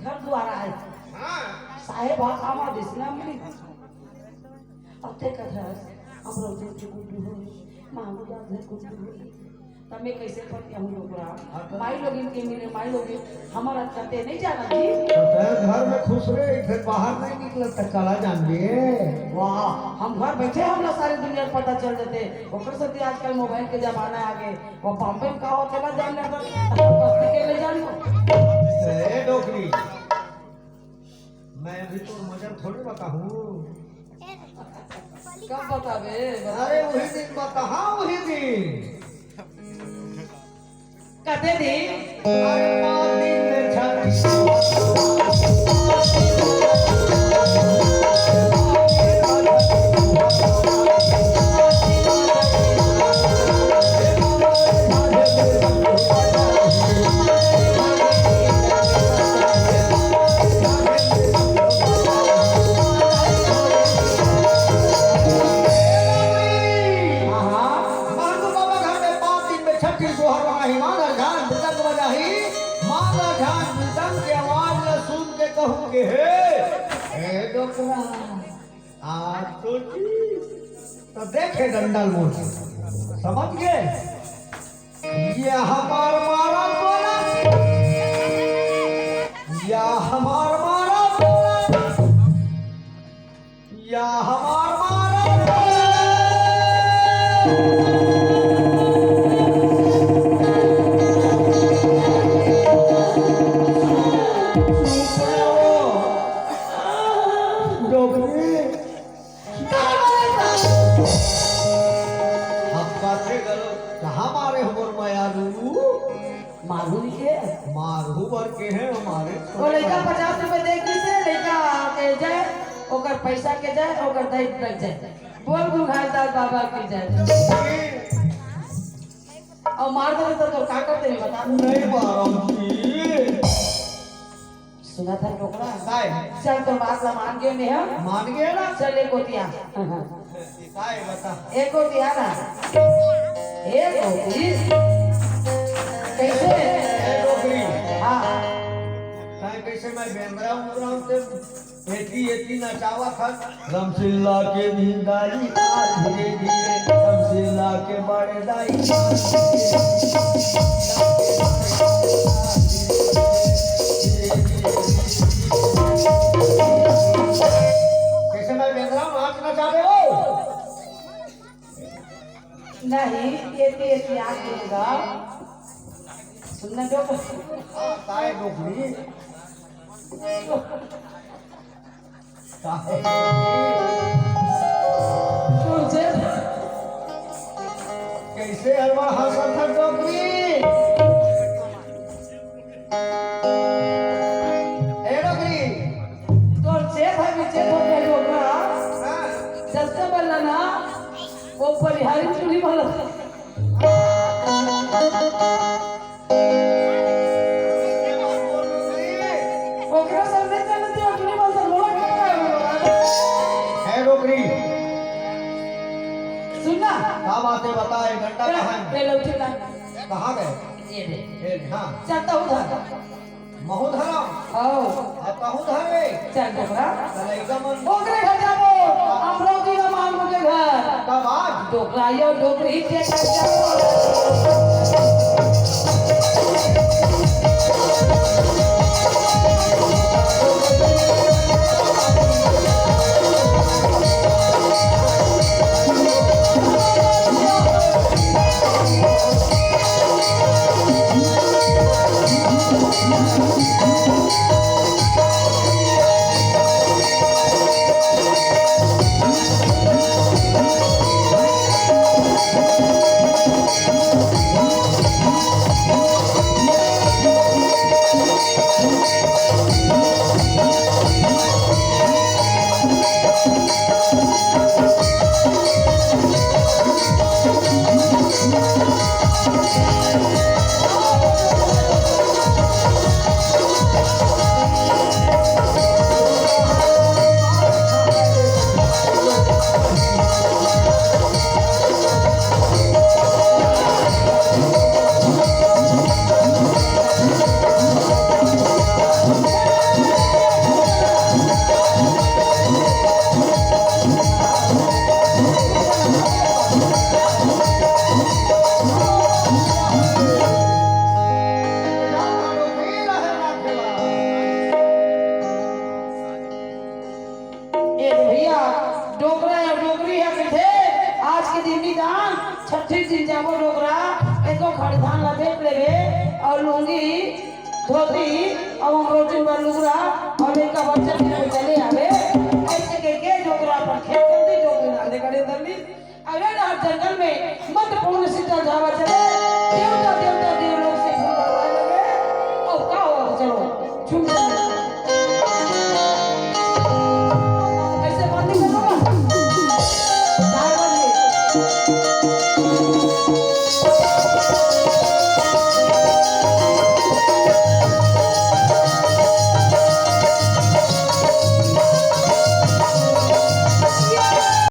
घर द्वारा है साहेब आमा दिसना मिली अते कथा हम रोजे के गुड्डू हो मामूदा घर गुड्डू हो तमे कैसे पति हम लोग माई लोग इनके मिले माई लोग हमारा कहते नहीं जाना जी तो घर में खुश रहे फिर बाहर नहीं निकल तक कला जान लिए वाह हम घर बैठे हम लोग सारी दुनिया को पता चल जाते ओकर से आजकल मोबाइल के जमाना आ गए वो बॉम्बे में का होते ना जानने पर बस्ती के ले जानियो ए डोकरी मैं भी तो मजर थोड़ी बताऊं कब बतावे अरे वही दिन बता वही दिन कहते दी अरे माँ दिन में छाती तो देखे डंडल मोड़ समझ गए ये हमार मारा बोला या हमार मारा बोला या हमार मारा मारू बर के हैं हमारे वो लड़का 50 रुपए दे के से लड़का के जाए ओकर पैसा के जाए ओकर दही लग जाए बोल गुरघालदार बाबा की जाए और मार दे तो का करते नहीं बता नहीं मारो सुना था टोकरा काय चल तो बात ला मान गए नहीं हम मान गए ना चल एक कोतिया काय बता एक कोतिया ना एक कोती कैसे हाँ कैसे मैं बेंद्रा उमराम से एती नचावा था रमसिल्ला के भिंदाई धीरे धीरे रमसिल्ला के बड़े दाई कैसे मैं बेंद्रा नाच नचा रहे हो नहीं एती आग देगा सुनना जो काय डोकरी कैसे हलवा हंसा था डोकरी ए डोकरी तो चेत है भी चेत हो गया डोकरा सस्ता बोलना ना वो परिहारी चुनी बोला बातें बताए घंटा कहाँ है कहाँ गए ये दे हाँ चलता उधर महोधरा आओ आता हूँ धरे चल डोकरा एकदम ओकरे घर जाबो अमरावती का मान के घर कब आज डोकरा यो डोकरी के जाबो छठी दिन जाबो डोगरा एको खड़ी धान लपेट लेबे और लुंगी धोती और रोटी पर लुगरा और एक बच्चा भी चले आवे ऐसे के डोगरा पर खेत कर दे डोगरा ले करे दमी अगर आप जंगल में मत पूर्ण शीतल जावा चले